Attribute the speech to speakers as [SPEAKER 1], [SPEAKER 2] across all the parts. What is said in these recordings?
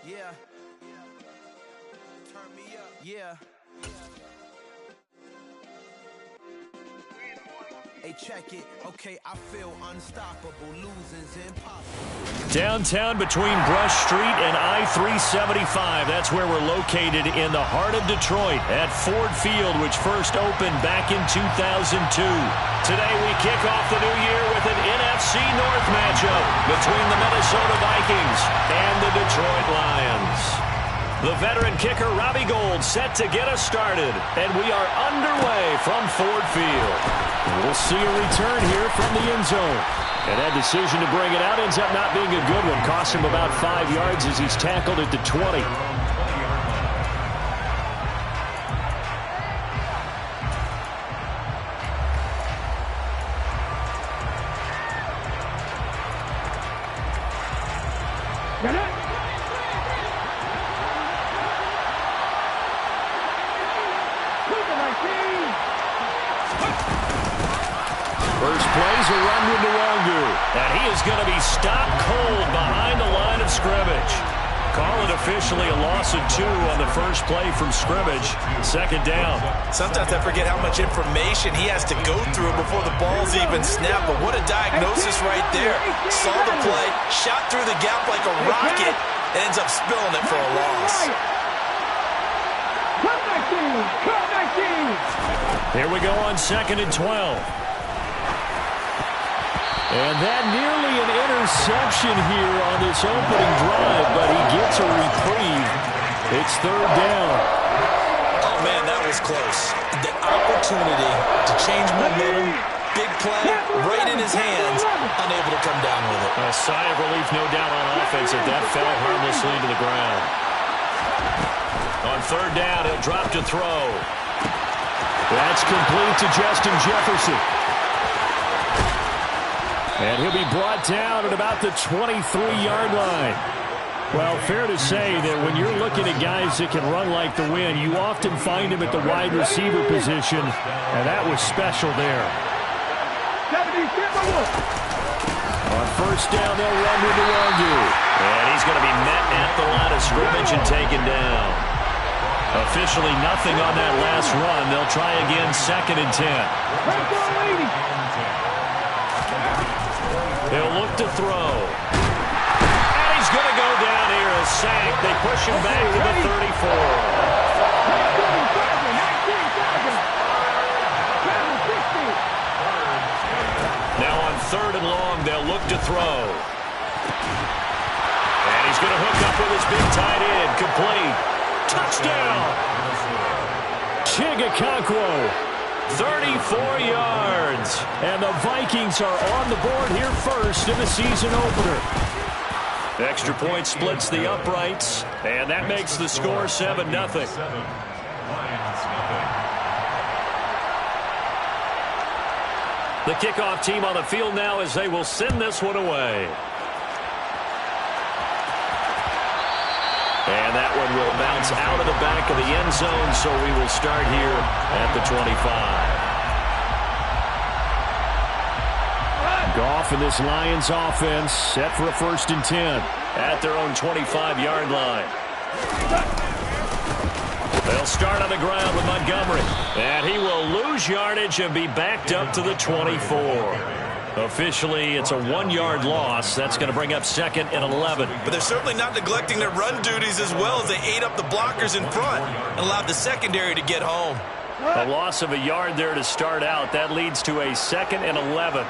[SPEAKER 1] Yeah. Turn me up. Yeah. Hey, check it. Okay, I feel unstoppable. Losing's impossible.
[SPEAKER 2] Downtown between Brush Street and I-375. That's where we're located in the heart of Detroit at Ford Field, which first opened back in 2002. Today we kick off the new year with an NFC North matchup between the Minnesota Vikings and the Detroit Lions. The veteran kicker Robbie Gould set to get us started, and we are underway from Ford Field. We'll see a return here from the end zone. And that decision to bring it out ends up not being a good one. Cost him about 5 yards as he's tackled at the 20. First play's a run with Nwangu, and he is going to be stopped cold behind the line of scrimmage. Call it officially a loss of 2 on the first play from scrimmage. Second down.
[SPEAKER 3] Sometimes I forget how much information he has to go through before the ball's even snapped, but what a diagnosis right there. Saw the play, shot through the gap like a rocket, and ends up spilling it for a loss.
[SPEAKER 2] Here we go on 2nd and 12. And that nearly an interception here on this opening drive, but he gets a reprieve. It's 3rd down.
[SPEAKER 3] Oh, man, that was close. The opportunity to change momentum, big play, right in his hands, unable to come down with it.
[SPEAKER 2] A sigh of relief, no doubt, on offense, that fell harmlessly to the ground. On 3rd down, he'll drop to throw. That's complete to Justin Jefferson. And he'll be brought down at about the 23-yard line. Well, fair to say that when you're looking at guys that can run like the wind, you often find them at the wide receiver position, and that was special there. On 1st down, they'll run with Nwangu. And he's going to be met at the line of scrimmage and taken down. Officially nothing on that last run. They'll try again 2nd and 10. He'll look to throw. And he's going to go down here, a sack. They push him back to the 34. Now on 3rd and long, they'll look to throw. And he's going to hook up with his big tight end. Complete. Touchdown. Chigakonkwo. 34 yards. And the Vikings are on the board here first in the season opener. Extra point splits the uprights, and that makes the score 7-0. The kickoff team on the field now as they will send this one away. And that one will bounce out of the back of the end zone, so we will start here at the 25. Goff and this Lions offense set for a 1st and 10 at their own 25-yard line. They'll start on the ground with Montgomery, and he will lose yardage and be backed up to the 24. Officially, it's a 1-yard loss. That's going to bring up 2nd and 11.
[SPEAKER 3] But they're certainly not neglecting their run duties as well as they ate up the blockers in front and allowed the secondary to get home.
[SPEAKER 2] A loss of a yard there to start out. That leads to a 2nd and 11.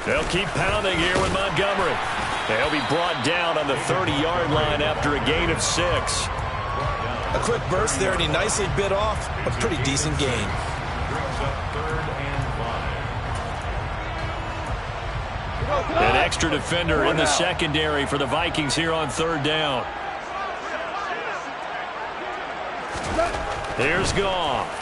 [SPEAKER 2] They'll keep pounding here with Montgomery. They'll be brought down on the 30-yard line after a gain of 6.
[SPEAKER 3] A quick burst there, and he nicely bit off a pretty decent gain.
[SPEAKER 2] An extra defender in the secondary for the Vikings here on 3rd down. Here's Goff.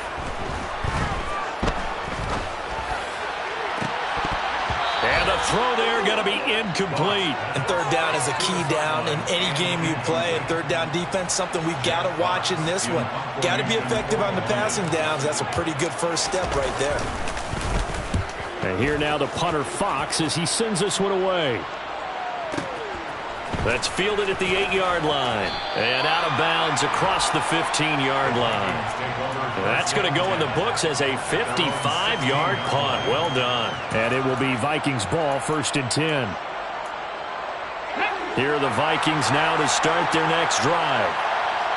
[SPEAKER 2] And the throw there going to be incomplete.
[SPEAKER 3] And 3rd down is a key down in any game you play. And 3rd down defense, something we've got to watch in this one. Got to be effective on the passing downs. That's a pretty good first step right there.
[SPEAKER 2] And here now the punter Fox as he sends this one away. That's fielded at the 8-yard line. And out of bounds across the 15-yard line. That's going to go in the books as a 55-yard punt. Well done. And it will be Vikings ball, 1st and 10. Here are the Vikings now to start their next drive.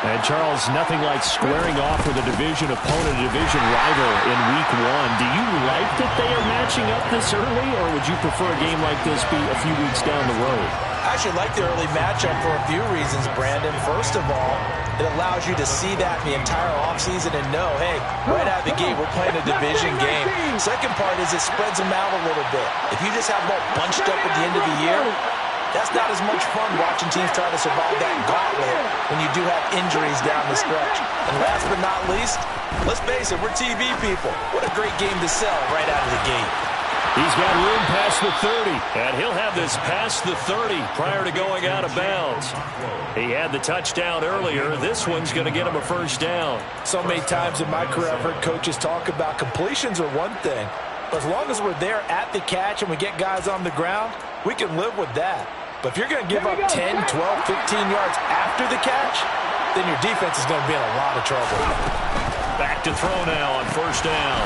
[SPEAKER 2] And, Charles, nothing like squaring off with a division opponent, a division rival in Week 1. Do you like that they are matching up this early, or would you prefer a game like this be a few weeks down the road?
[SPEAKER 3] I actually like the early matchup for a few reasons, Brandon. First of all, it allows you to see that in the entire offseason and know, hey, right out of the gate, we're playing a division game. Second part is it spreads them out a little bit. If you just have them all bunched up at the end of the year, that's not as much fun watching teams try to survive that gauntlet when you do have injuries down the stretch. And last but not least, let's face it, we're TV people. What a great game to sell right out of the gate.
[SPEAKER 2] He's got room past the 30, and he'll have this past the 30 prior to going out of bounds. He had the touchdown earlier. This one's going to get him a 1st down.
[SPEAKER 3] So many times in my career I've heard coaches talk about completions are one thing, but as long as we're there at the catch and we get guys on the ground, we can live with that. But if you're going to give up 10, 12, 15 yards after the catch, then your defense is going to be in a lot of trouble.
[SPEAKER 2] Back to throw now on 1st down.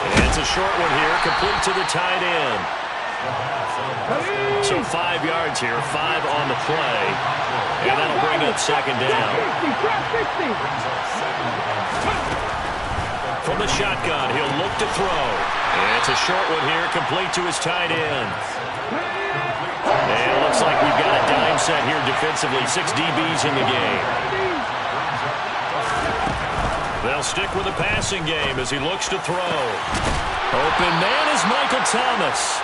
[SPEAKER 2] And it's a short one here, complete to the tight end. So 5 yards here, 5 on the play. And that'll bring up 2nd down. From the shotgun, he'll look to throw. And it's a short one here, complete to his tight end. And it looks like we've got a dime set here defensively. 6 DBs in the game. They'll stick with the passing game as he looks to throw. Open man is Michael Thomas.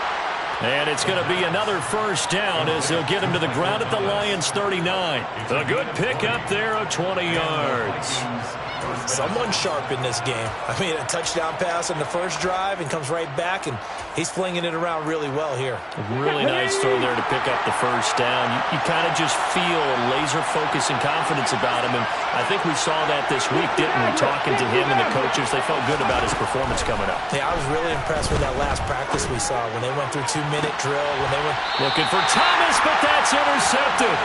[SPEAKER 2] And it's going to be another 1st down as they'll get him to the ground at the Lions' 39. A good pickup there of 20 yards.
[SPEAKER 3] Someone sharp in this game. I mean, a touchdown pass on the first drive and comes right back, and he's flinging it around really well here.
[SPEAKER 2] A really nice throw there to pick up the 1st down. You kind of just feel laser focus and confidence about him, and I think we saw that this week, didn't we? Talking to him and the coaches, they felt good about his performance coming up.
[SPEAKER 3] Yeah, I was really impressed with that last practice we saw when they went through 2-minute drill. When they went
[SPEAKER 2] looking for Thomas, but that's intercepted.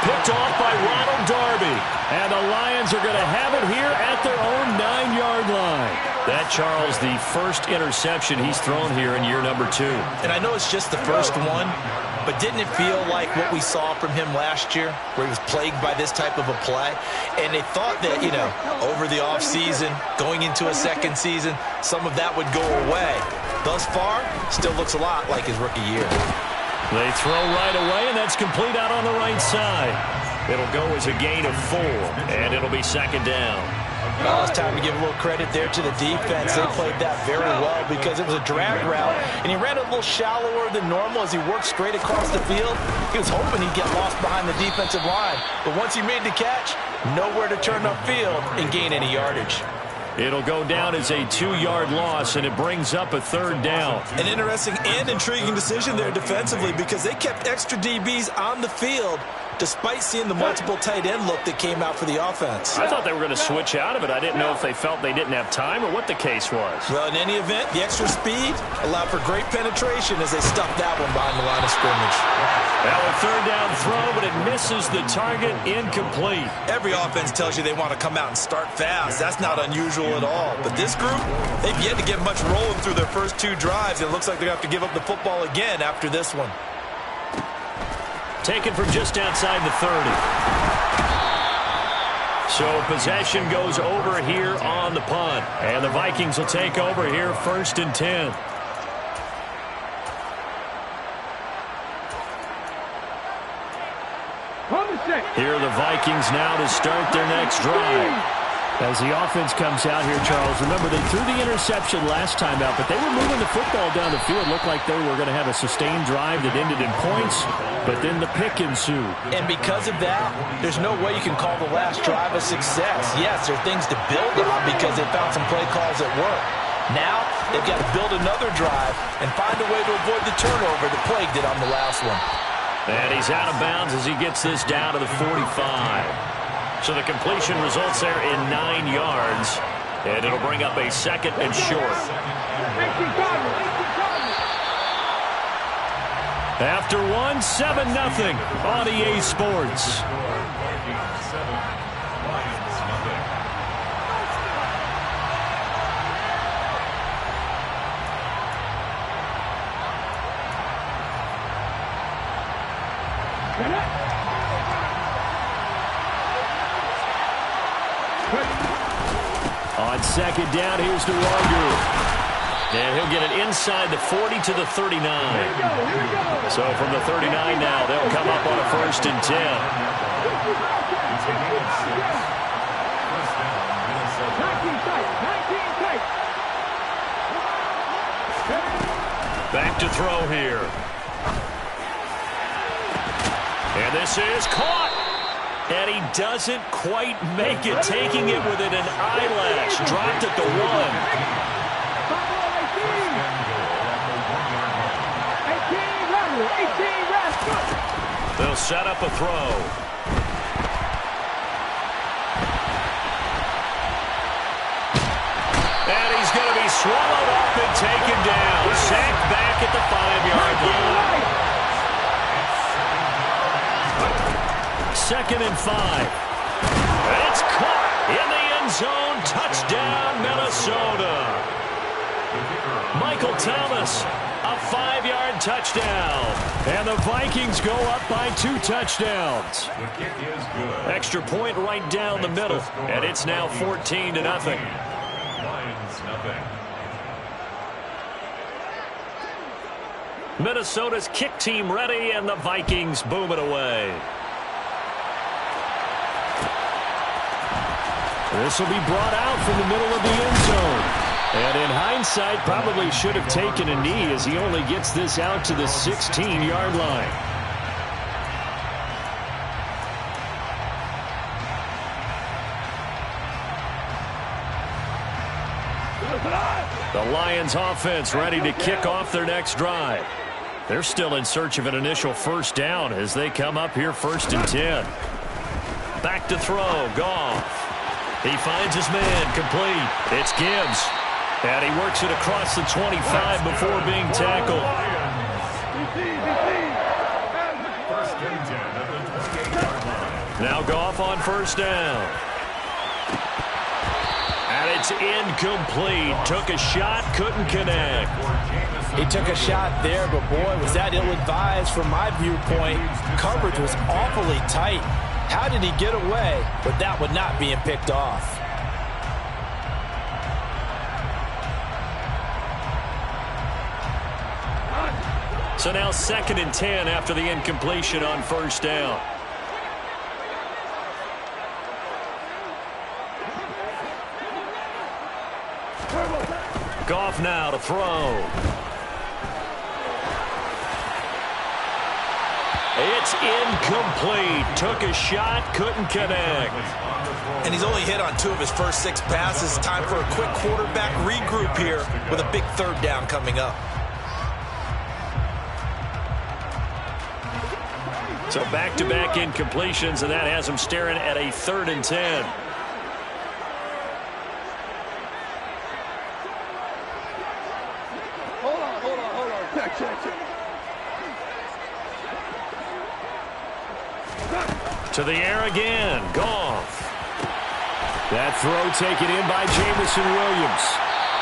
[SPEAKER 2] Picked off by Ronald Darby. And the Lions are going to have it here at their own 9-yard line. That, Charles, the first interception he's thrown here in year number 2.
[SPEAKER 3] And I know it's just the first one, but didn't it feel like what we saw from him last year, where he was plagued by this type of a play? And they thought that, you know, over the offseason, going into a second season, some of that would go away. Thus far, still looks a lot like his rookie year.
[SPEAKER 2] They throw right away, and that's complete out on the right side. It'll go as a gain of 4, and it'll be 2nd down.
[SPEAKER 3] Well, it's time to give a little credit there to the defense. They played that very well because it was a drag route, and he ran a little shallower than normal as he worked straight across the field. He was hoping he'd get lost behind the defensive line, but once he made the catch, nowhere to turn upfield and gain any yardage.
[SPEAKER 2] It'll go down as a 2-yard loss, and it brings up a 3rd down.
[SPEAKER 3] An interesting and intriguing decision there defensively because they kept extra DBs on the field despite seeing the multiple tight end look that came out for the offense.
[SPEAKER 2] I thought they were going to switch out of it. I didn't know if they felt they didn't have time or what the case was.
[SPEAKER 3] Well, in any event, the extra speed allowed for great penetration as they stuffed that one behind the line of scrimmage.
[SPEAKER 2] Now a 3rd down throw, but it misses the target, incomplete.
[SPEAKER 3] Every offense tells you they want to come out and start fast. That's not unusual at all. But this group, they've yet to get much rolling through their first 2 drives. It looks like they're going to have to give up the football again after this one.
[SPEAKER 2] Taken from just outside the 30. So possession goes over here on the punt. And the Vikings will take over here 1st and 10. Here are the Vikings now to start their next drive. As the offense comes out here, Charles, remember they threw the interception last time out, but they were moving the football down the field. Looked like they were going to have a sustained drive that ended in points, but then the pick ensued.
[SPEAKER 3] And because of that, there's no way you can call the last drive a success. Yes, there are things to build on because they found some play calls that work. Now, they've got to build another drive and find a way to avoid the turnover that plagued it on the last one.
[SPEAKER 2] And he's out of bounds as he gets this down to the 45. So the completion results there in 9 yards, and it'll bring up a second and short. After one, 7-0 on EA Sports. On second down, here's DeWander. And he'll get it inside the 40 to the 39. So from the 39 now, they'll come up on a 1st and 10. Back to throw here. And this is caught. And he doesn't quite make it, taking it within an eyelash. Dropped at the 1. They'll set up a throw. And he's going to be swallowed up and taken down. Sacked back at the 5-yard line. 2nd and 5. It's caught in the end zone. Touchdown, Minnesota. Michael Thomas, a 5-yard touchdown. And the Vikings go up by 2 touchdowns. Extra point right down the middle. And it's now 14-0. Minnesota's kick team ready, and the Vikings boom it away. This will be brought out from the middle of the end zone. And in hindsight, probably should have taken a knee as he only gets this out to the 16-yard line. The Lions offense ready to kick off their next drive. They're still in search of an initial 1st down as they come up here 1st and 10. Back to throw, Goff. He finds his man, complete. It's Gibbs. And he works it across the 25 before being tackled. Now Goff on 1st down. And it's incomplete. Took a shot, couldn't connect.
[SPEAKER 3] He took a shot there, but boy, was that ill-advised from my viewpoint. Coverage was awfully tight. How did he get away with that one not being picked off?
[SPEAKER 2] So now 2nd and 10 after the incompletion on 1st down. Goff now to throw. It's incomplete. Took a shot, couldn't connect.
[SPEAKER 3] And he's only hit on 2 of his first 6 passes. Time for a quick quarterback regroup here with a big 3rd down coming up.
[SPEAKER 2] So back-to-back incompletions, and that has him staring at a 3rd and 10.
[SPEAKER 4] Hold on. Check.
[SPEAKER 2] To the air again, Goff. That throw taken in by Jamison Williams.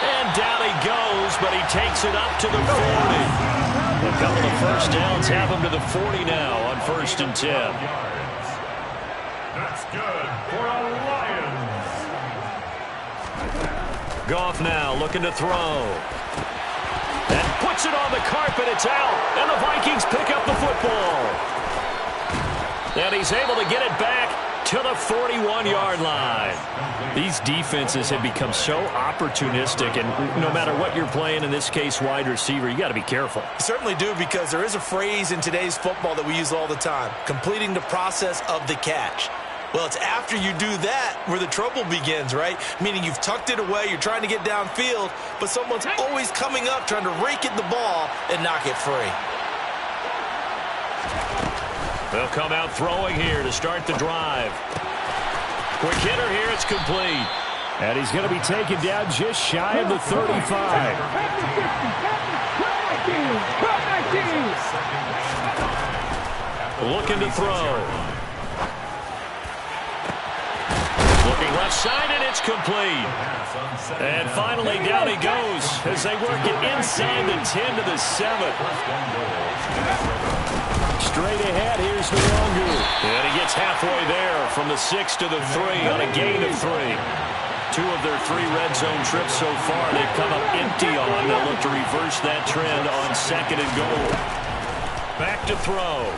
[SPEAKER 2] And down he goes, but he takes it up to the 40. A couple of 1st downs have him to the 40 now on 1st and 10.
[SPEAKER 5] That's good for the Lions.
[SPEAKER 2] Goff now looking to throw. And puts it on the carpet. It's out. And the Vikings pick up the football. And he's able to get it back to the 41-yard line. These defenses have become so opportunistic, and no matter what you're playing, in this case wide receiver, you got to be careful.
[SPEAKER 3] You certainly do, because there is a phrase in today's football that we use all the time: completing the process of the catch. Well, it's after you do that where the trouble begins, right? Meaning you've tucked it away, you're trying to get downfield, but someone's always coming up trying to rake at the ball and knock it free.
[SPEAKER 2] They'll come out throwing here to start the drive. Quick hitter here, it's complete. And he's going to be taken down just shy of the 35. Looking to throw. Looking left side, and it's complete. And finally, down he goes as they work it inside the 10 to the 7. Straight ahead, here's Nwongu. And he gets halfway there from the 6 to the 3 on a gain of 3. 2 of their 3 red zone trips so far they've come up empty on. They'll look to reverse that trend on 2nd and goal. Back to throw.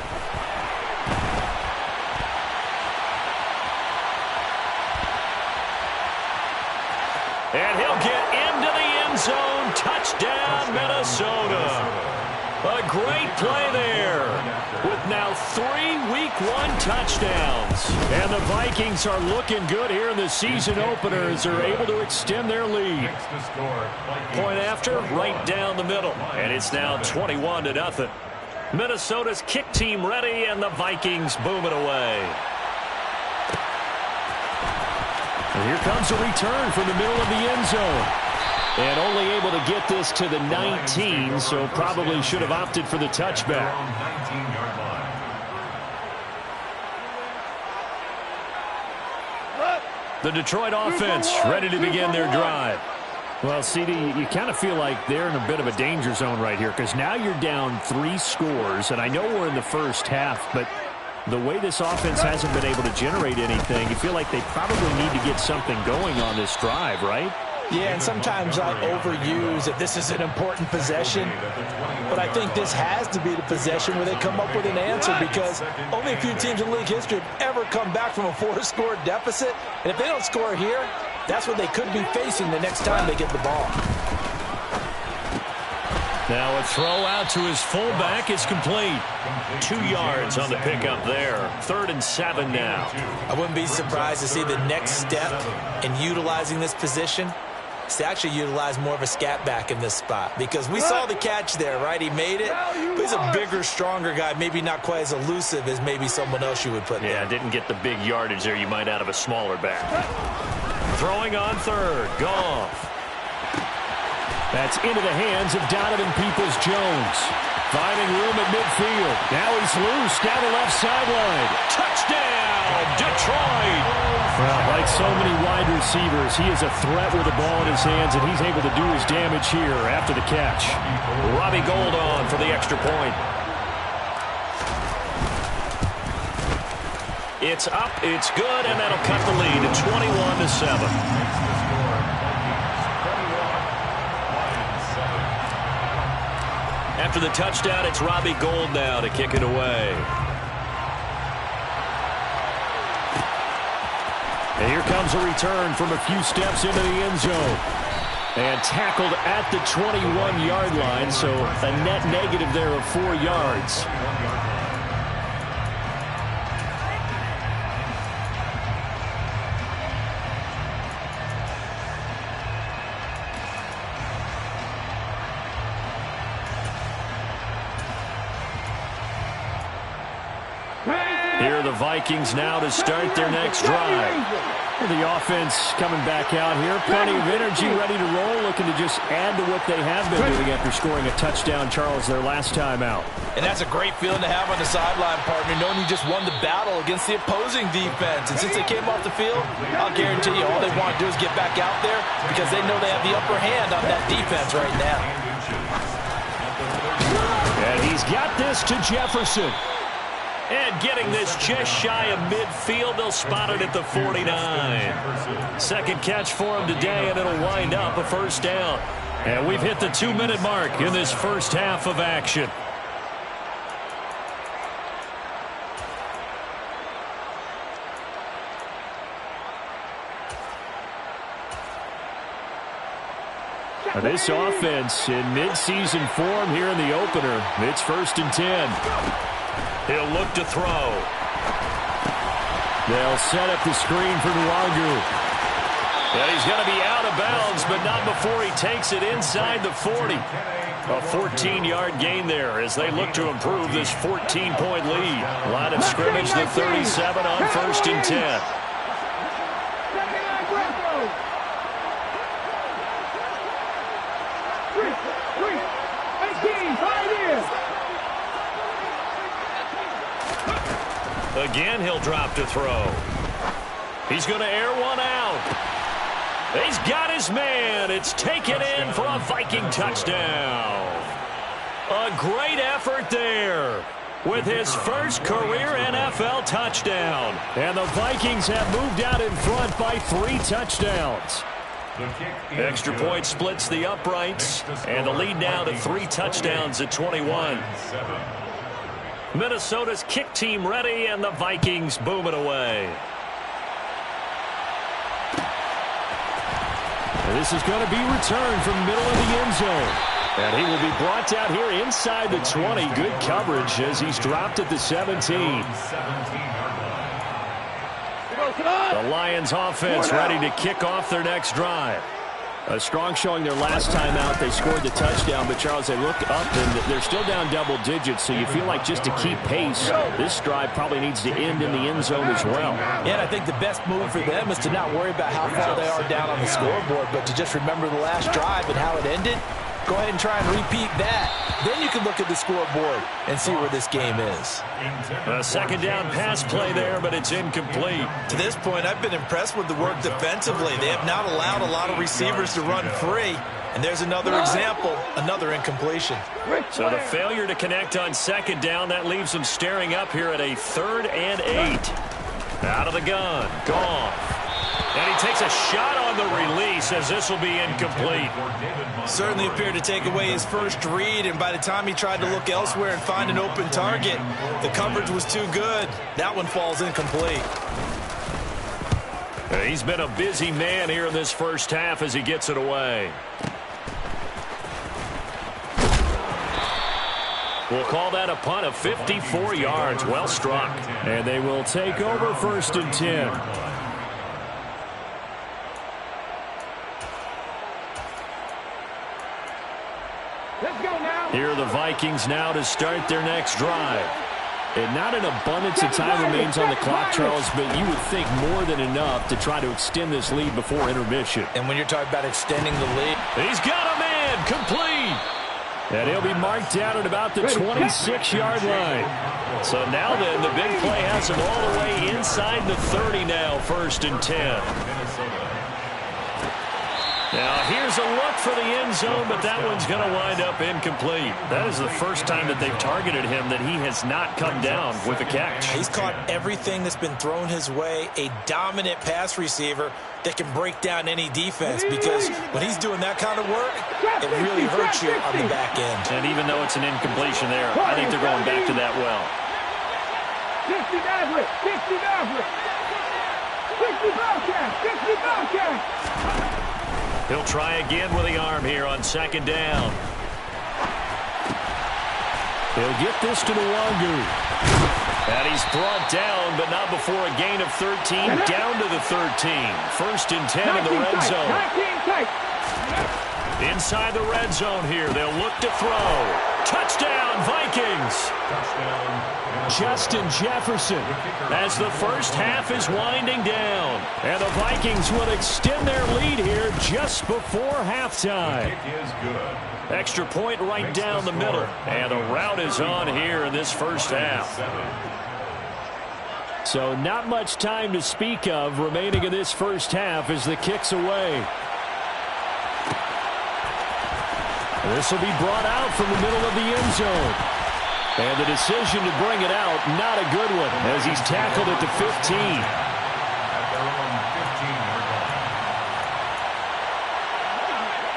[SPEAKER 2] And he'll get into the end zone. Touchdown, Minnesota. A great play there with now 3 Week 1 touchdowns. And the Vikings are looking good here in the season opener as they're able to extend their lead. Point after, right down the middle. And it's now 21-0. Minnesota's kick team ready, and the Vikings boom it away. And here comes a return from the middle of the end zone. And only able to get this to the 19, so probably should have opted for the touchback. The Detroit offense ready to begin their drive. Well, CD, you kind of feel like they're in a bit of a danger zone right here, because now you're down 3 scores, and I know we're in the first half, but the way this offense hasn't been able to generate anything, you feel like they probably need to get something going on this drive, right?
[SPEAKER 3] Yeah, and sometimes I overuse that this is an important possession, but I think this has to be the possession where they come up with an answer, because only a few teams in league history have ever come back from a 4-score deficit, and if they don't score here, that's what they could be facing the next time they get the ball.
[SPEAKER 2] Now a throw out to his fullback is complete. 2 yards on the pickup there. 3rd and 7 now.
[SPEAKER 3] I wouldn't be surprised to see the next step in utilizing this position is to actually utilize more of a scat back in this spot, because we saw the catch there, right? He made it, but he's a bigger, stronger guy, maybe not quite as elusive as maybe someone else you would put there.
[SPEAKER 2] Yeah, didn't get the big yardage there you might out of a smaller back. Throwing on 3rd. Goff. That's into the hands of Donovan Peoples-Jones. Finding room at midfield. Now he's loose down the left sideline. Touchdown, Detroit! Well, like so many wide receivers, he is a threat with the ball in his hands, and he's able to do his damage here after the catch. Robbie Gould on for the extra point. It's up, it's good, and that'll cut the lead to 21-7. After the touchdown, it's Robbie Gould now to kick it away. And here comes a return from a few steps into the end zone. And tackled at the 21-yard line, so a net negative there of 4 yards. Here are the Vikings now to start their next drive. The offense coming back out here. Plenty of energy, ready to roll, looking to just add to what they have been doing after scoring a touchdown, Charles, their last time out.
[SPEAKER 3] And that's a great feeling to have on the sideline, partner, knowing you just won the battle against the opposing defense. And since they came off the field, I'll guarantee you all they want to do is get back out there, because they know they have the upper hand on that defense right now.
[SPEAKER 2] And he's got this to Jefferson. And getting this just shy of midfield, they'll spot it at the 49. Second catch for him today, and it'll wind up a first down. And we've hit the 2-minute mark in this first half of action. This offense in midseason form here in the opener. It's 1st and 10. He'll look to throw. They'll set up the screen for Nwangu. And he's going to be out of bounds, but not before he takes it inside the 40. A 14-yard gain there as they look to improve this 14-point lead. Line of scrimmage, the 37 on 1st and 10. Again, he'll drop to throw. He's going to air one out. He's got his man. It's taken in for a Viking touchdown. A great effort there with his first career NFL touchdown. And the Vikings have moved out in front by 3 touchdowns. Extra point splits the uprights, and the lead now to 3 touchdowns at 21. Minnesota's kick team ready, and the Vikings boom it away. And this is going to be returned from the middle of the end zone. And he will be brought down here inside the 20. Good coverage as he's dropped at the 17. The Lions offense ready to kick off their next drive. A strong showing their last time out. They scored the touchdown, but, Charles, they look up, and they're still down double digits, so you feel like just to keep pace, this drive probably needs to end in the end zone as well.
[SPEAKER 3] Yeah, and I think the best move for them is to not worry about how far they are down on the scoreboard, but to just remember the last drive and how it ended. Go ahead and try and repeat that. Then you can look at the scoreboard and see where this game is.
[SPEAKER 2] A second down pass play there, but it's incomplete.
[SPEAKER 3] To this point, I've been impressed with the work defensively. They have not allowed a lot of receivers to run free. And there's another example, another incompletion.
[SPEAKER 2] So the failure to connect on second down, that leaves them staring up here at a 3rd and 8. Out of the gun, Goff. And he takes a shot on the release as this will be incomplete.
[SPEAKER 3] Certainly appeared to take away his first read, and by the time he tried to look elsewhere and find an open target, the coverage was too good. That one falls incomplete.
[SPEAKER 2] He's been a busy man here in this first half as he gets it away. We'll call that a punt of 54 yards. Well struck. And they will take over 1st and 10. Here are the Vikings now to start their next drive. And not an abundance of time remains on the clock, Charles, but you would think more than enough to try to extend this lead before intermission.
[SPEAKER 3] And when you're talking about extending the lead,
[SPEAKER 2] he's got a man, complete. And he'll be marked down at about the 26-yard line. So now then, the big play has him all the way inside the 30 now, 1st and 10. Now, here's a look for the end zone, but that one's going to wind up incomplete. That is the first time that they've targeted him that he has not come down with a catch.
[SPEAKER 3] He's caught everything that's been thrown his way, a dominant pass receiver that can break down any defense, because when he's doing that kind of work, it really hurts you on the back end.
[SPEAKER 2] And even though it's an incompletion there, I think they're going back to that well.
[SPEAKER 4] 60 Bobcats.
[SPEAKER 2] He'll try again with the arm here on second down. He'll get this to Nwangu. And he's brought down, but not before a gain of 13, down to the 13. 1st and 10 in the red zone. Inside the red zone here, they'll look to throw. Touchdown, Vikings! Justin Jefferson as the first half is winding down. And the Vikings will extend their lead here just before halftime. Extra point right down the middle. And the route is on here in this first half. So not much time to speak of remaining in this first half as the kick's away. This will be brought out from the middle of the end zone. And the decision to bring it out, not a good one, as he's tackled at the 15.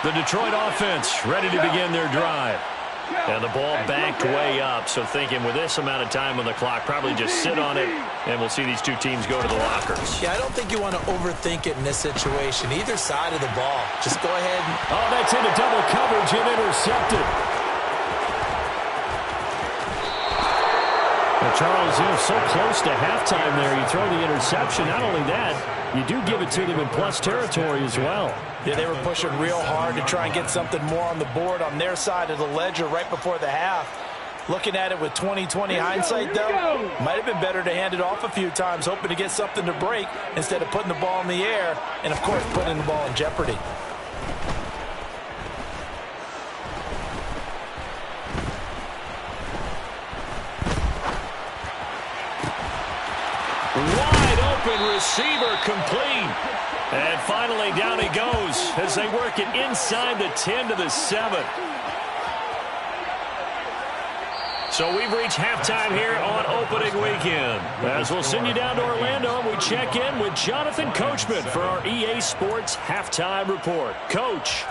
[SPEAKER 2] The Detroit offense ready to begin their drive. And the ball backed way up, so thinking with this amount of time on the clock, probably just sit on it, and we'll see these two teams go to the lockers.
[SPEAKER 3] Yeah, I don't think you want to overthink it in this situation. Either side of the ball. Just go ahead and...
[SPEAKER 2] Oh, that's into double coverage and intercepted. Well, Charles, you're so close to halftime there. You throw the interception. Not only that, you do give it to them in plus territory as well.
[SPEAKER 3] Yeah, they were pushing real hard to try and get something more on the board on their side of the ledger right before the half. Looking at it with 20/20 hindsight, though, might have been better to hand it off a few times, hoping to get something to break instead of putting the ball in the air and, of course, putting the ball in jeopardy.
[SPEAKER 2] Wide open receiver complete. And finally down he goes as they work it inside the 10 to the 7. So we've reached halftime here on opening weekend. As we'll send you down to Orlando, and we check in with Jonathan Coachman for our EA Sports Halftime Report. Coach.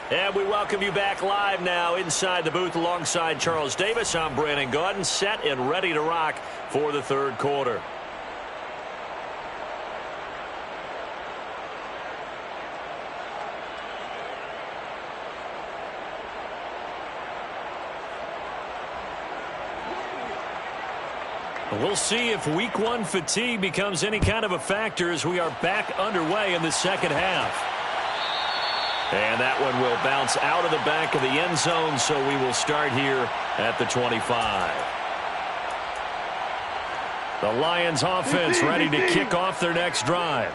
[SPEAKER 2] And we welcome you back live now inside the booth alongside Charles Davis. I'm Brandon Gaudin, set and ready to rock for the third quarter. We'll see if week one fatigue becomes any kind of a factor as we are back underway in the second half. And that one will bounce out of the back of the end zone, so we will start here at the 25. The Lions offense ready to kick off their next drive.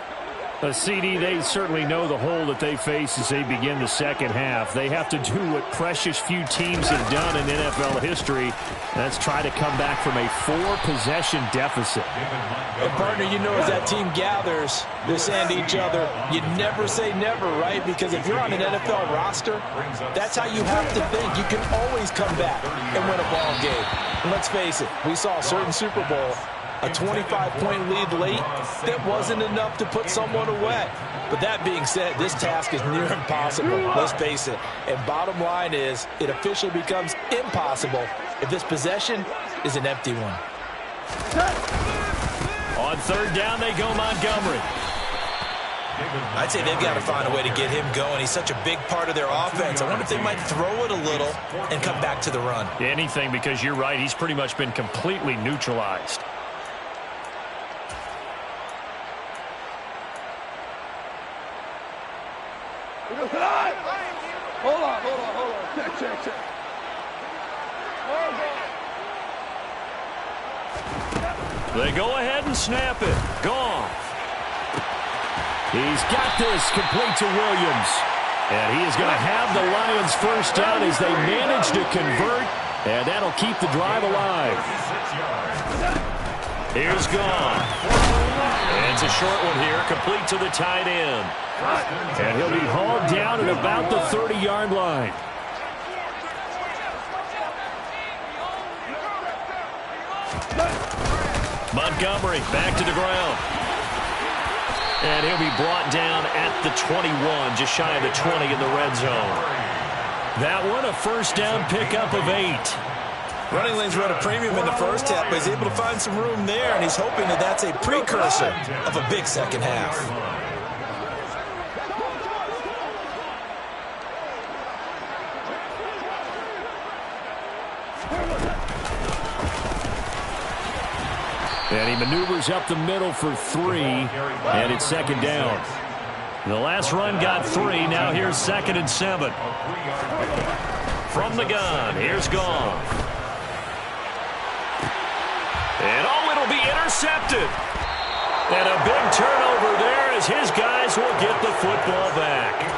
[SPEAKER 2] CD, they certainly know the hole that they face as they begin the second half. They have to do what precious few teams have done in NFL history. That's try to come back from a 4-possession deficit.
[SPEAKER 3] And partner, you know, as that team gathers, they're saying to each other, you never say never, right? Because if you're on an NFL roster, that's how you have to think. You can always come back and win a ball game. And let's face it, we saw a certain Super Bowl, a 25-point lead late, that wasn't enough to put someone away. But that being said, this task is near impossible, let's face it. And bottom line is, it officially becomes impossible if this possession is an empty one.
[SPEAKER 2] On third down, they go Montgomery.
[SPEAKER 3] I'd say they've got to find a way to get him going. He's such a big part of their offense. I wonder if they might throw it a little and come back to the run.
[SPEAKER 2] Anything, because you're right, he's pretty much been completely neutralized.
[SPEAKER 4] Hold on. Check.
[SPEAKER 2] They go ahead and snap it. Goff. He's got this complete to Williams. And he is going to have the Lions first down as they manage to convert. And that'll keep the drive alive. Here's Goff. And it's a short one here, complete to the tight end. And he'll be hauled down at about the 30-yard line. Montgomery back to the ground. And he'll be brought down at the 21, just shy of the 20 in the red zone. That one, a first down pickup of 8.
[SPEAKER 3] Running lanes run a premium in the first half, but he's able to find some room there, and he's hoping that that's a precursor of a big second half.
[SPEAKER 2] And he maneuvers up the middle for 3, and it's second down. The last run got 3. Now here's 2nd and 7. From the gun, here's Goff. And it'll be intercepted. And a big turnover there as his guys will get the football back.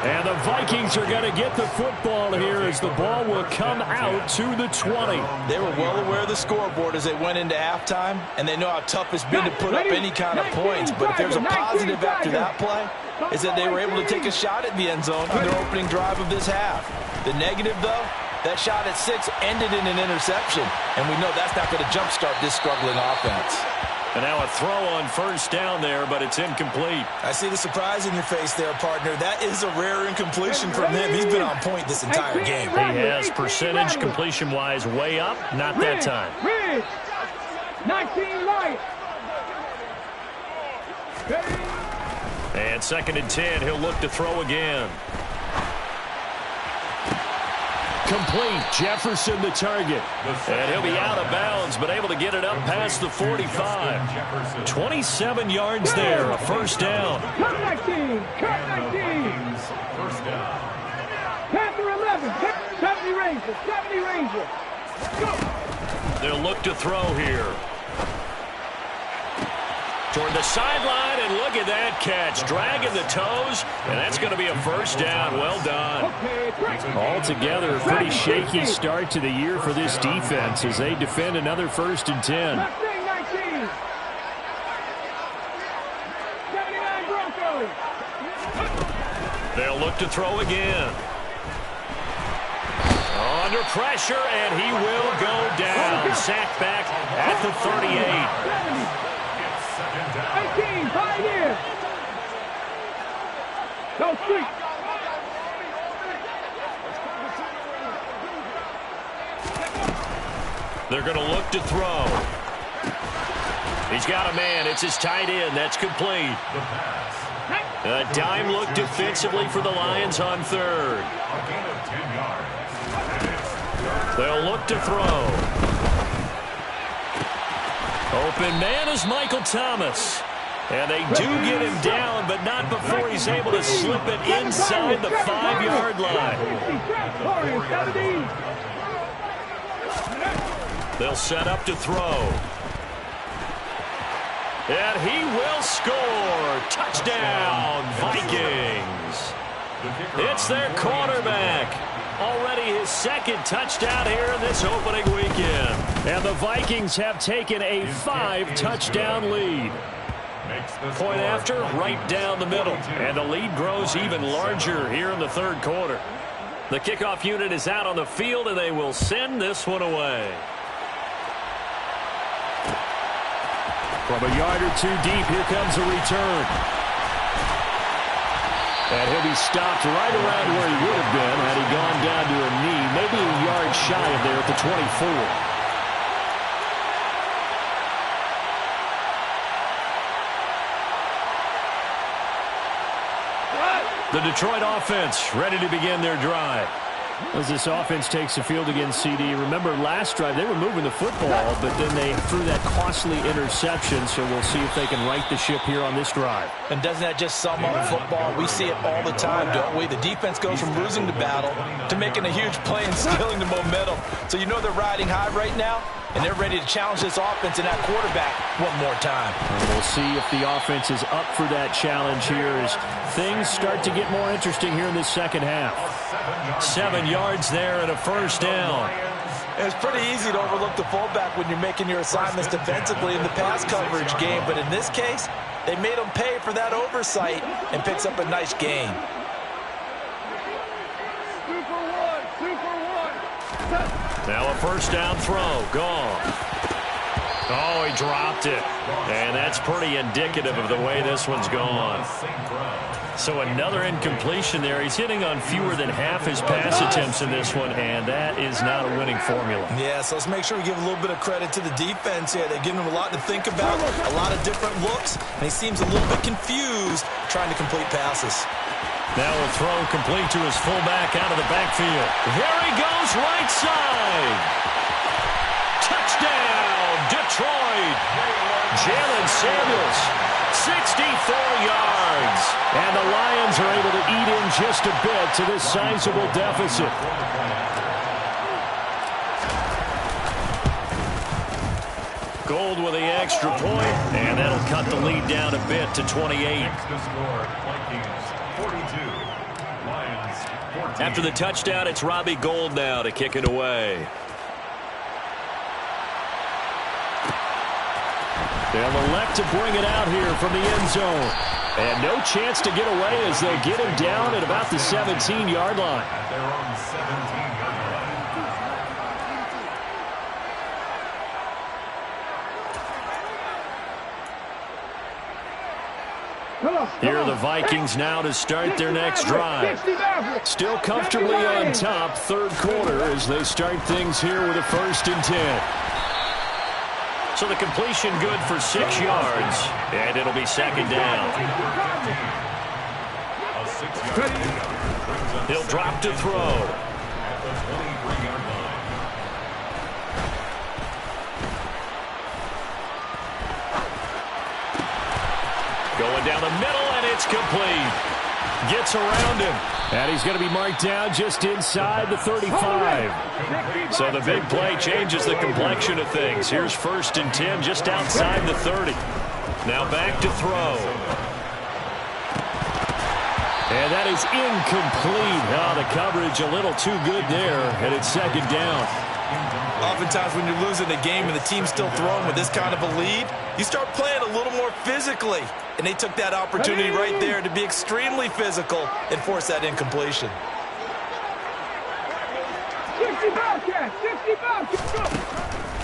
[SPEAKER 2] And the Vikings are going to get the football here as the ball will come out to the 20.
[SPEAKER 3] They were well aware of the scoreboard as they went into halftime, and they know how tough it's been to put up any kind of points. But if there's a positive after that play, is that they were able to take a shot at the end zone on their opening drive of this half. The negative, though, that shot at 6 ended in an interception, and we know that's not going to jumpstart this struggling offense.
[SPEAKER 2] And now a throw on first down there, but it's incomplete.
[SPEAKER 3] I see the surprise in your face there, partner. That is a rare incompletion from him. He's been on point this entire game.
[SPEAKER 2] He has percentage completion-wise way up. Not that time.
[SPEAKER 4] 19 Lions.
[SPEAKER 2] And 2nd and 10, he'll look to throw again. Complete. Jefferson the target. And he'll be out of bounds, but able to get it up past the 45. 27 yards there, a first down.
[SPEAKER 4] Cut 19. Cut 19.
[SPEAKER 5] First down.
[SPEAKER 4] Panther 11. 70 Rangers. 70 Rangers. Go.
[SPEAKER 2] They'll look to throw here. Toward the sideline, and look at that catch. Dragging the toes, and that's going to be a first down. Well done. Altogether, a pretty shaky start to the year for this defense as they defend another 1st and 10.
[SPEAKER 4] 19. 79 Broncos.
[SPEAKER 2] They'll look to throw again. Under pressure, and he will go down. Sacked back at the 38.
[SPEAKER 4] 18, 5 years. Go street.
[SPEAKER 2] They're going to look to throw. He's got a man. It's his tight end. That's complete. A dime look defensively for the Lions on 3rd. They'll look to throw. Open man is Michael Thomas. And they do get him down, but not before he's able to slip it inside the 5-yard line. They'll set up to throw. And he will score. Touchdown, Vikings. It's their quarterback. Already his 2nd touchdown here in this opening weekend. And the Vikings have taken a 5-touchdown lead. Point after, right down the middle. And the lead grows even larger here in the 3rd quarter. The kickoff unit is out on the field, and they will send this one away. From a yard or two deep, here comes a return. And he'll be stopped right around where he would have been had he gone down to a knee, maybe a yard shy of there at the 24. The Detroit offense ready to begin their drive. As this offense takes the field against CD, remember last drive they were moving the football, but then they threw that costly interception, so we'll see if they can right the ship here on this drive.
[SPEAKER 3] And doesn't that just sum up football? We see it all the time, don't we? The defense goes from losing the battle to making a huge play and stealing the momentum. So you know they're riding high right now, and they're ready to challenge this offense and that quarterback one more time.
[SPEAKER 2] And we'll see if the offense is up for that challenge here as things start to get more interesting here in this 2nd half. 7 yards there and a first down.
[SPEAKER 3] It's pretty easy to overlook the fullback when you're making your assignments defensively in the pass coverage game, but in this case, they made him pay for that oversight and picks up a nice gain.
[SPEAKER 2] Now a first down throw. Gone. Oh, he dropped it. And that's pretty indicative of the way this one's gone. So another incompletion there. He's hitting on fewer than half his pass attempts in this one, and that is not a winning formula.
[SPEAKER 3] Yeah, so let's make sure we give a little bit of credit to the defense here. They've given him a lot to think about, a lot of different looks, and he seems a little bit confused trying to complete passes.
[SPEAKER 2] Now a throw complete to his fullback out of the backfield. There he goes, right side. Touchdown, Detroit. Jalen Samuels, 64 yards. And the Lions are able to eat in just a bit to this sizable deficit. Gold with the extra point, and that'll cut the lead down a bit to 28. After the touchdown, it's Robbie Gould now to kick it away. They'll elect to bring it out here from the end zone. And no chance to get away as they'll get him down at about the 17-yard line. Here are the Vikings now to start their next drive. Still comfortably on top, third quarter, as they start things here with a 1st and 10. So the completion good for 6 yards, and it'll be 2nd down. He'll drop to throw. Going down the middle, and it's complete. Gets around him. And he's going to be marked down just inside the 35. So the big play changes the complexion of things. Here's 1st and 10 just outside the 30. Now back to throw. And that is incomplete. Oh, the coverage a little too good there, and it's 2nd down.
[SPEAKER 3] Oftentimes when you're losing a game and the team's still throwing with this kind of a lead, you start playing a little more physically. And they took that opportunity right there to be extremely physical and force that incompletion.
[SPEAKER 4] 60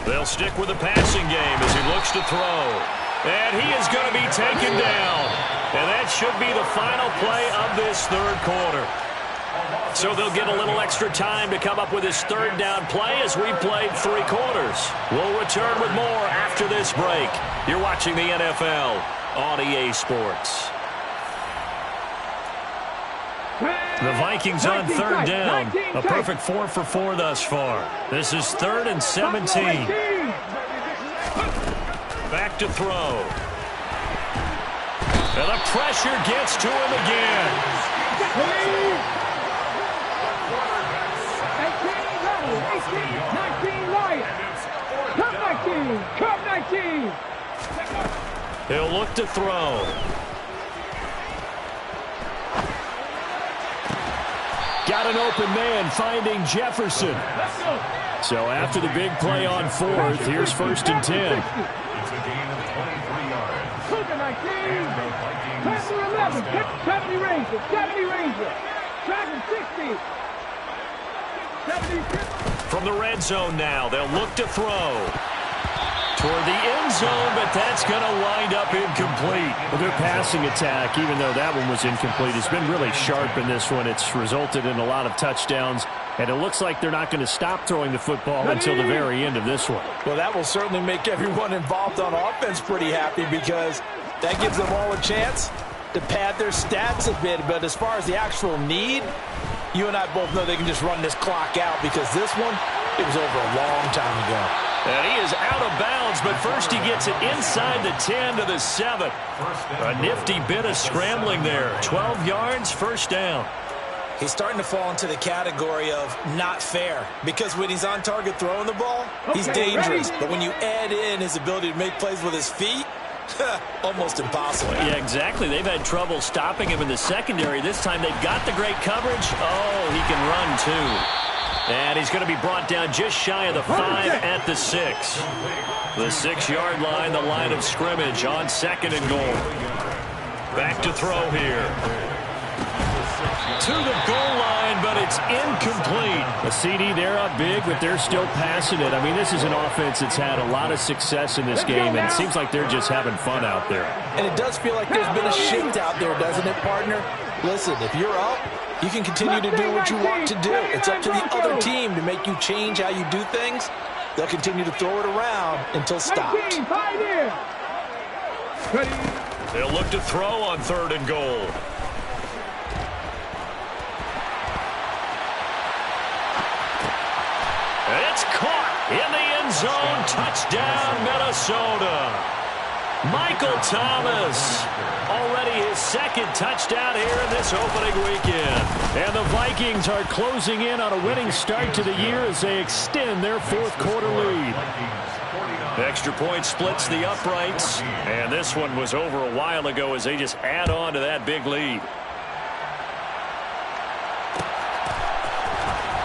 [SPEAKER 2] They'll stick with the passing game as he looks to throw. And he is going to be taken down. And that should be the final play of this third quarter. So they'll get a little extra time to come up with his 3rd down play as we've played 3 quarters. We'll return with more after this break. You're watching the NFL on EA Sports. The Vikings on 3rd down. A perfect 4 for 4 thus far. This is 3rd and 17. Back to throw. And the pressure gets to him again.
[SPEAKER 4] 19 Lions. Cup 19.
[SPEAKER 2] He'll look to throw. Got an open man finding Jefferson. So after the big play on 4th, here's 1st and 10.
[SPEAKER 4] Cup 19. Passer 11. 70 Rangers. 70 Rangers. Tracking 60. 76.
[SPEAKER 2] From the red zone now, they'll look to throw. Toward the end zone, but that's going to wind up incomplete. Well, their passing attack, even though that one was incomplete, has been really sharp in this one. It's resulted in a lot of touchdowns, and it looks like they're not going to stop throwing the football until the very end of this one.
[SPEAKER 3] Well, that will certainly make everyone involved on offense pretty happy because that gives them all a chance to pad their stats a bit. But as far as the actual need, you and I both know they can just run this clock out because this one, it was over a long time ago.
[SPEAKER 2] And he is out of bounds, but first he gets it inside the 10 to the 7. A nifty bit of scrambling there. 12 yards, 1st down.
[SPEAKER 3] He's starting to fall into the category of not fair because when he's on target throwing the ball, he's dangerous. But when you add in his ability to make plays with his feet, almost impossible.
[SPEAKER 2] Yeah, exactly. They've had trouble stopping him in the secondary. This time they've got the great coverage. Oh, he can run too. And he's going to be brought down just shy of the 5 at the 6. The 6-yard line, the line of scrimmage on 2nd and goal. Back to throw here. To the goal line, but it's incomplete. A CD, they're up big, but they're still passing it. I mean, this is an offense that's had a lot of success in this game, and it seems like they're just having fun out there.
[SPEAKER 3] And it does feel like there's been a shift out there, doesn't it, partner? Listen, if you're up, you can continue to do what you want to do. It's up to the other team to make you change how you do things. They'll continue to throw it around until stopped.
[SPEAKER 2] They'll look to throw on 3rd and goal. It's caught in the end zone. Touchdown, Minnesota. Michael Thomas, already his 2nd touchdown here in this opening weekend. And the Vikings are closing in on a winning start to the year as they extend their 4th quarter lead. Extra point splits the uprights, and this one was over a while ago as they just add on to that big lead.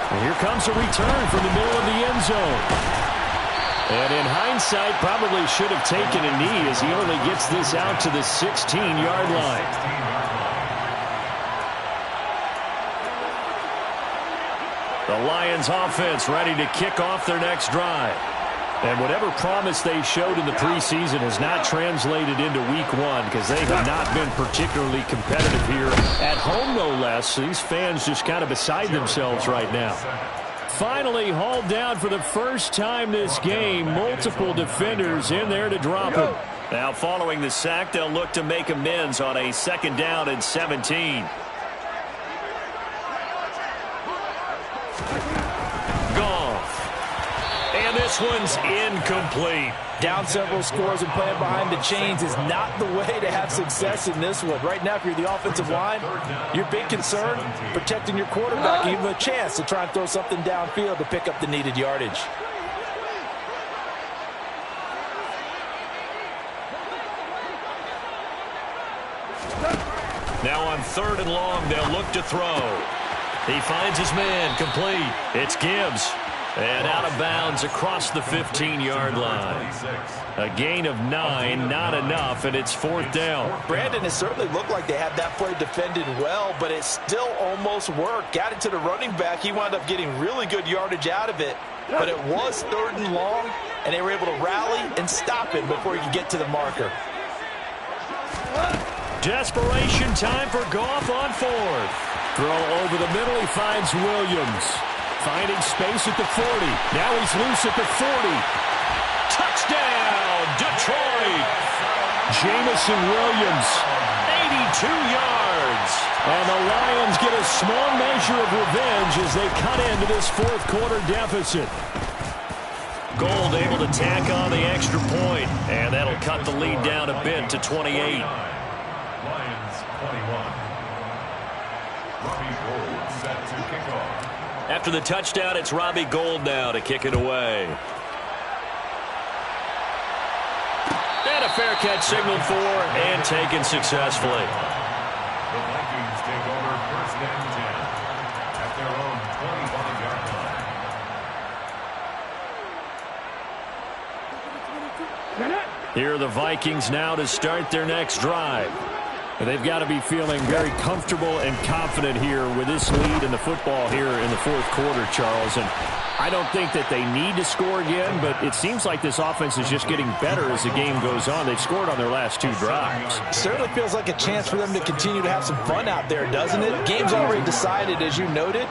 [SPEAKER 2] And here comes a return from the middle of the end zone. And in hindsight, probably should have taken a knee as he only gets this out to the 16-yard line. The Lions offense ready to kick off their next drive. And whatever promise they showed in the preseason has not translated into week one because they have not been particularly competitive here. At home, no less. These fans just kind of beside themselves right now. Finally hauled down for the first time this game. Multiple defenders in there to drop him. Now following the sack, they'll look to make amends on a 2nd down and 17. And this one's incomplete.
[SPEAKER 3] Down several scores and playing behind the chains is not the way to have success in this one. Right now, if you're the offensive line, your big concern, protecting your quarterback, give him a chance to try and throw something downfield to pick up the needed yardage.
[SPEAKER 2] Now on 3rd and long, they'll look to throw. He finds his man, complete. It's Gibbs. And out of bounds across the 15-yard line. A gain of 9, not enough, and it's 4th down.
[SPEAKER 3] Brandon, it certainly looked like they had that play defended well, but it still almost worked. Got it to the running back. He wound up getting really good yardage out of it, but it was 3rd and long, and they were able to rally and stop him before he could get to the marker.
[SPEAKER 2] Desperation time for Goff on 4th. Throw over the middle. He finds Williams. Finding space at the 40. Now he's loose at the 40. Touchdown, Detroit. Jamison Williams, 82 yards. And the Lions get a small measure of revenge as they cut into this 4th quarter deficit. Gold able to tack on the extra point, and that'll cut the lead down a bit to 28.
[SPEAKER 5] Lions 21. Robbie Gould set to kick off.
[SPEAKER 2] After the touchdown, it's Robbie Gould now to kick it away. And a fair catch signaled for and taken successfully.
[SPEAKER 5] The Vikings take over 1st and 10 at their own 25-yard line.
[SPEAKER 2] Here are the Vikings now to start their next drive. They've got to be feeling very comfortable and confident here with this lead in the football here in the 4th quarter, Charles. And I don't think that they need to score again, but it seems like this offense is just getting better as the game goes on. They've scored on their last 2 drives.
[SPEAKER 3] Certainly feels like a chance for them to continue to have some fun out there, doesn't it? Game's already decided, as you noted,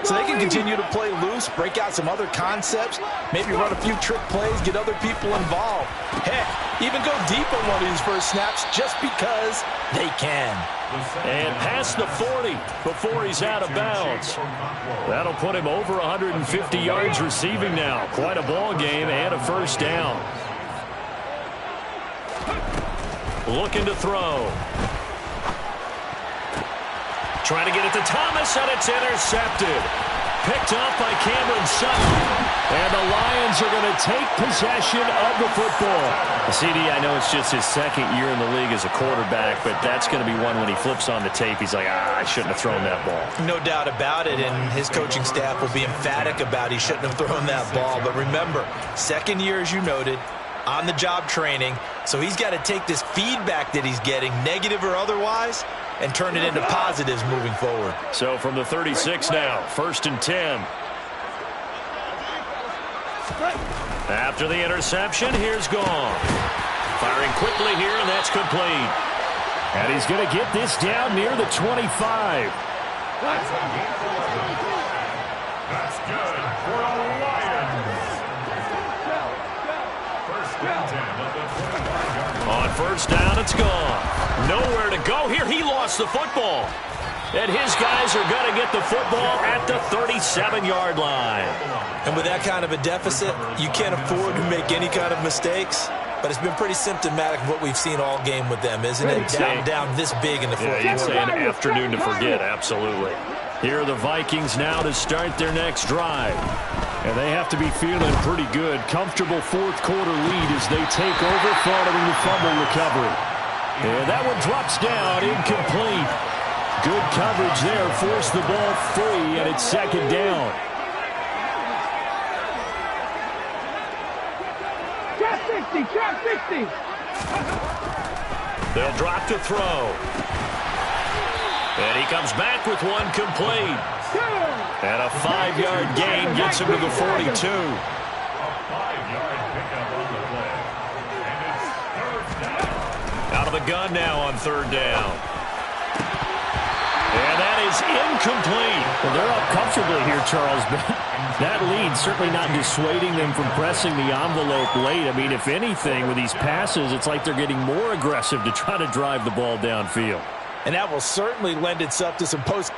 [SPEAKER 3] so they can continue to play loose, break out some other concepts, maybe run a few trick plays, get other people involved. Heck, even go deep on one of these first snaps just because they can.
[SPEAKER 2] And past the 40 before he's out of bounds. That'll put him over 150 yards receiving now. Quite a ball game and a 1st down. Looking to throw. Trying to get it to Thomas, and it's intercepted. Picked off by Cameron Sutton. And the Lions are going to take possession of the football. CD, I know it's just his 2nd year in the league as a quarterback, but that's going to be one when he flips on the tape. He's like, I shouldn't have thrown that ball.
[SPEAKER 3] No doubt about it, and his coaching staff will be emphatic about he shouldn't have thrown that ball. But remember, 2nd year, as you noted, on-the-job training, so he's got to take this feedback that he's getting, negative or otherwise, and turn it into positives moving forward.
[SPEAKER 2] So from the 36 now, 1st and 10. After the interception, here's Goff. Firing quickly here, and that's complete. And he's going to get this down near the 25.
[SPEAKER 5] That's good for the Lions. 1st and 10 at the 25-yard line.
[SPEAKER 2] On 1st down, it's Goff. Nowhere to go here. He lost the football. And his guys are going to get the football at the 37-yard line.
[SPEAKER 3] And with that kind of a deficit, you can't afford to make any kind of mistakes. But it's been pretty symptomatic of what we've seen all game with them, isn't it? Down this big in the 4th quarter.
[SPEAKER 2] You'd say an afternoon to forget, absolutely. Here are the Vikings now to start their next drive. And they have to be feeling pretty good. Comfortable 4th quarter lead as they take over following the fumble recovery. And that one drops down, incomplete. Good coverage there, forced the ball free, and it's 2nd down.
[SPEAKER 4] Trap 60.
[SPEAKER 2] They'll drop to throw. And he comes back with one complete. And a 5-yard gain gets him to the 42.
[SPEAKER 5] A 5-yard
[SPEAKER 2] Out of the gun now on third down. And that is incomplete.
[SPEAKER 6] Well, they're up comfortably here, Charles, but that lead certainly not dissuading them from pressing the envelope late. I mean, if anything, with these passes, it's like they're getting more aggressive to try to drive the ball downfield.
[SPEAKER 3] And that will certainly lend itself to some post.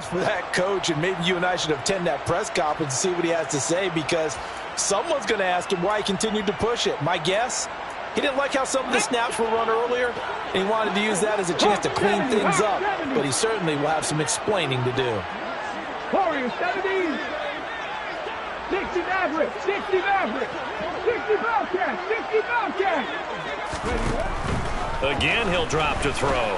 [SPEAKER 3] For that coach, and maybe you and I should attend that press conference and see what he has to say, because someone's going to ask him why he continued to push it. My guess, he didn't like how some of the snaps were run earlier, and he wanted to use that as a chance to clean things up, but he certainly will have some explaining to do.
[SPEAKER 4] Warriors 70, 60 Maverick, 60 Maverick, 60 Bobcat, 60 Bobcat.
[SPEAKER 2] Again, he'll drop to throw.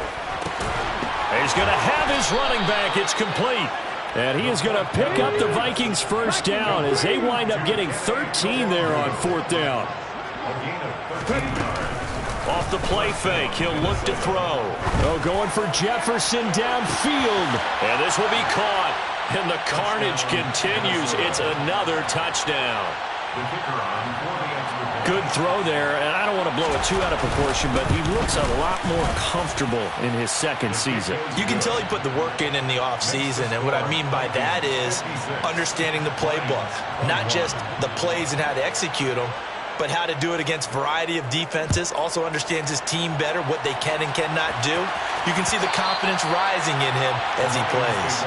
[SPEAKER 2] He's going to have his running back. It's complete. And he is going to pick up the Vikings first down as they wind up getting 13 there on fourth down. Off the play fake, he'll look to throw. Oh, going for Jefferson downfield. And this will be caught. And the carnage continues. It's another touchdown. Good throw there, and I don't want to blow it too out of proportion, but he looks a lot more comfortable in his second season.
[SPEAKER 3] You can tell he put the work in the offseason, and what I mean by that is understanding the playbook, not just the plays and how to execute them, but how to do it against a variety of defenses. Also understands his team better, what they can and cannot do. You can see the confidence rising in him as he plays.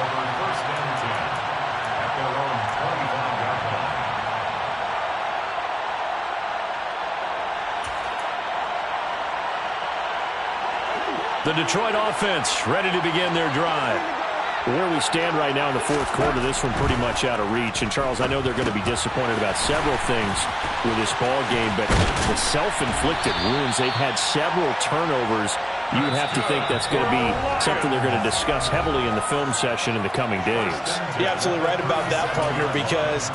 [SPEAKER 2] The Detroit offense ready to begin their drive.
[SPEAKER 6] Where we stand right now in the fourth quarter, this one pretty much out of reach. And, Charles, I know they're going to be disappointed about several things with this ball game, but the self-inflicted wounds, they've had several turnovers. You would have to think that's going to be something they're going to discuss heavily in the film session in the coming days.
[SPEAKER 3] You're absolutely right about that, partner, because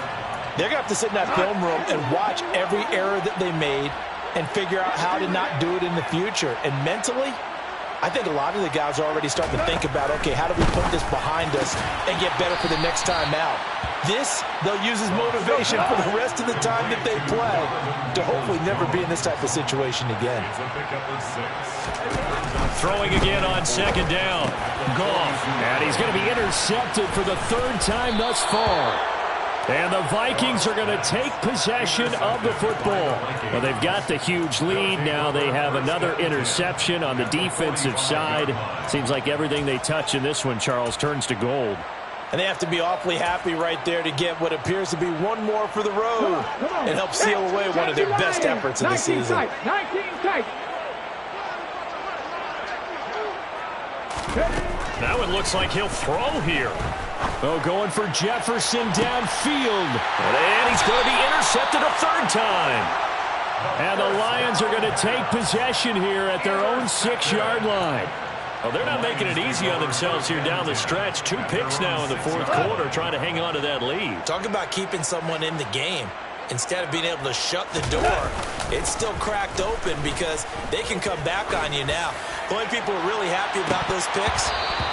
[SPEAKER 3] they're going to have to sit in that film room and watch every error that they made and figure out how to not do it in the future. And mentally, I think a lot of the guys are already starting to think about, okay, how do we put this behind us and get better for the next time out? This, they'll use as motivation for the rest of the time that they play to hopefully never be in this type of situation again.
[SPEAKER 2] Throwing again on second down. Goff.
[SPEAKER 6] And he's going to be intercepted for the third time thus far. And the Vikings are going to take possession of the football. Well, they've got the huge lead. Now they have another interception on the defensive side. Seems like everything they touch in this one, Charles, turns to gold.
[SPEAKER 3] And they have to be awfully happy right there to get what appears to be one more for the road and help seal away one of their best efforts of the season.
[SPEAKER 4] 19 tight.
[SPEAKER 2] Now it looks like he'll throw here.
[SPEAKER 6] Oh, going for Jefferson downfield.
[SPEAKER 2] And he's going to be intercepted a third time.
[SPEAKER 6] And the Lions are going to take possession here at their own 6-yard line.
[SPEAKER 2] Well, they're not making it easy on themselves here down the stretch. 2 picks now in the fourth quarter trying to hang on to that lead.
[SPEAKER 3] Talk about keeping someone in the game instead of being able to shut the door. It's still cracked open because they can come back on you now. The only people who are really happy about those picks,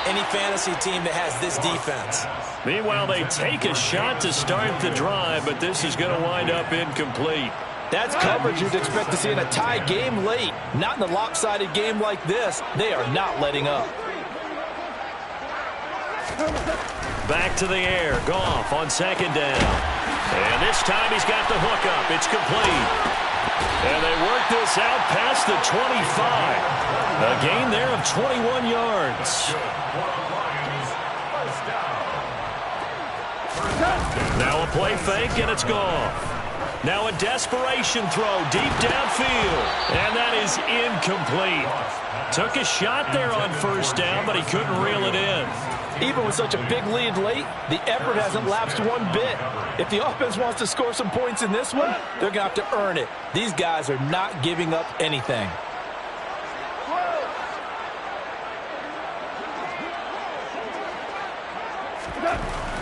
[SPEAKER 3] any fantasy team that has this defense.
[SPEAKER 2] Meanwhile, they take a shot to start the drive, but this is going to wind up incomplete.
[SPEAKER 3] That's coverage you'd expect to see in a tie game late. Not in a lopsided game like this. They are not letting up.
[SPEAKER 2] Back to the air. Goff on second down. And this time he's got the hook up. It's complete. And they work this out past the 25. A gain there of 21 yards. Now a play fake, and it's gone. Now a desperation throw deep downfield. And that is incomplete. Took a shot there on first down, but he couldn't reel it in.
[SPEAKER 3] Even with such a big lead late, the effort hasn't lapsed one bit. If the offense wants to score some points in this one, they're going to have to earn it. These guys are not giving up anything.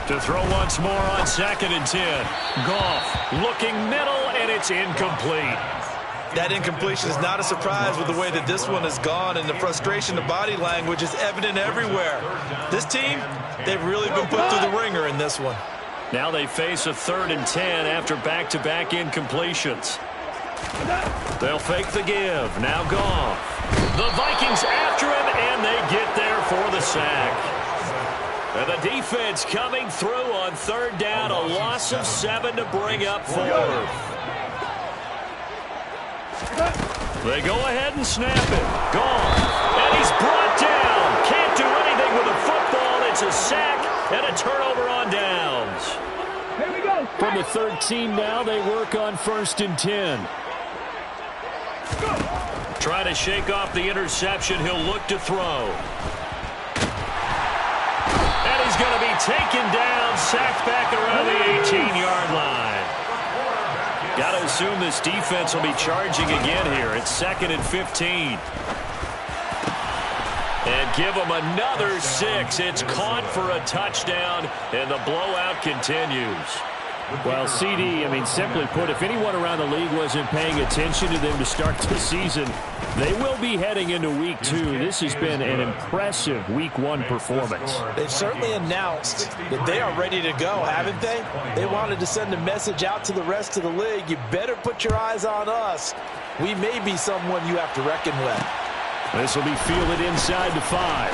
[SPEAKER 2] To throw once more on 2nd and 10. Goff looking middle, and it's incomplete.
[SPEAKER 3] That incompletion is not a surprise with the way that this one has gone, and the frustration, the body language is evident everywhere. This team, they've really been put through the ringer in this one.
[SPEAKER 2] Now they face a 3rd and 10 after back-to-back incompletions. They'll fake the give. Now Goff. The Vikings after him, and they get there for the sack. And the defense coming through on 3rd down, a loss of 7 to bring up 4th. They go ahead and snap it. Goff. And he's brought down. Can't do anything with a football. It's a sack and a turnover on downs.
[SPEAKER 4] Here we go.
[SPEAKER 6] From the 13 now, they work on 1st and 10.
[SPEAKER 2] Trying to shake off the interception. He'll look to throw. And he's going to be taken down, sacked back around the 18-yard line. Got to assume this defense will be charging again here. It's 2nd and 15. And give them another 6. It's caught for a touchdown, and the blowout continues.
[SPEAKER 6] Well, CD, simply put, if anyone around the league wasn't paying attention to them to start the season, they will be heading into Week 2. This has been an impressive Week 1 performance.
[SPEAKER 3] They've certainly announced that they are ready to go, haven't they? They wanted to send a message out to the rest of the league. You better put your eyes on us. We may be someone you have to reckon with.
[SPEAKER 6] This will be fielded inside the 5.